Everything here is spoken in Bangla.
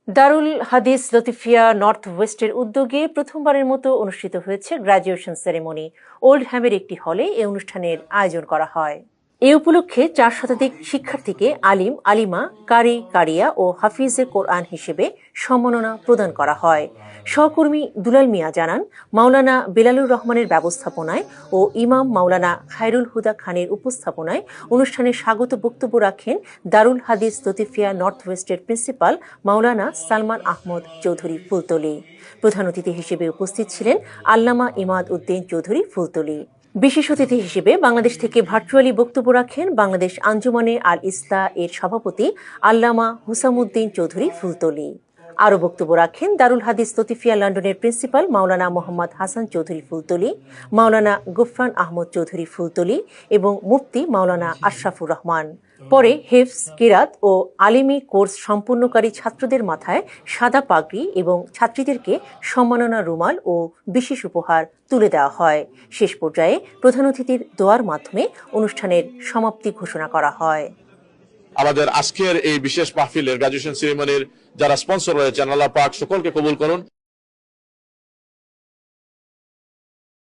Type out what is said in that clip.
দারুল হাদিস লতিফিয়া নর্থ ওয়েস্টের উদ্যোগে প্রথমবারের মতো অনুষ্ঠিত হয়েছে গ্র্যাজুয়েশন সেরেমনি। ওল্ডহ্যামের একটি হলে এ অনুষ্ঠানের আয়োজন করা হয়। এ উপলক্ষে ৪ শতাধিক শিক্ষার্থীকে আলিম, আলিমা, কারি, কারিয়া ও হাফিজে কোরআন হিসেবে সম্মাননা প্রদান করা হয়। সহকর্মী দুলাল মিয়া জানান, মাওলানা বেলালুর রহমানের ব্যবস্থাপনায় ও ইমাম মাওলানা খায়রুল হুদা খানের উপস্থাপনায় অনুষ্ঠানে স্বাগত বক্তব্য রাখেন দারুল হাদিস লতিফিয়া নর্থ ওয়েস্টের প্রিন্সিপাল মাওলানা সালমান আহমদ চৌধুরী ফুলতলী। প্রধান অতিথি হিসেবে উপস্থিত ছিলেন আল্লামা ইমাদ উদ্দিন চৌধুরী ফুলতলী। বিশেষ অতিথি হিসেবে বাংলাদেশ থেকে ভার্চুয়ালি বক্তব্য রাখেন বাংলাদেশ আঞ্জুমানে আল ইসলাহ এর সভাপতি আল্লামা হুসামুদ্দিন চৌধুরী ফুলতলী। আরও বক্তব্য রাখেন দারুল হাদিস লতিফিয়া লন্ডনের প্রিন্সিপাল মাওলানা মোহাম্মদ হাসান চৌধুরী ফুলতলী, মাওলানা গুফরান আহমদ চৌধুরী ফুলতলী এবং মুফতি মাওলানা আশরাফুর রহমান। পরে হিফজ, কিরাত ও আলিমি কোর্স সম্পূর্ণকারী ছাত্রদের মাথায় সাদা পাগড়ি এবং ছাত্রীদেরকে সম্মাননা রুমাল ও বিশেষ উপহার তুলে দেওয়া হয়। শেষ পর্যায়ে প্রধান অতিথির দোয়ার মাধ্যমে অনুষ্ঠানের সমাপ্তি ঘোষণা করা হয়। আমাদের আজকের এই বিশেষ মাহফিলের গ্রাজুয়েশন সেরেমনির যারা স্পন্সর রয়েছেন, আল্লাহ পাক সকলকে কবুল করুন।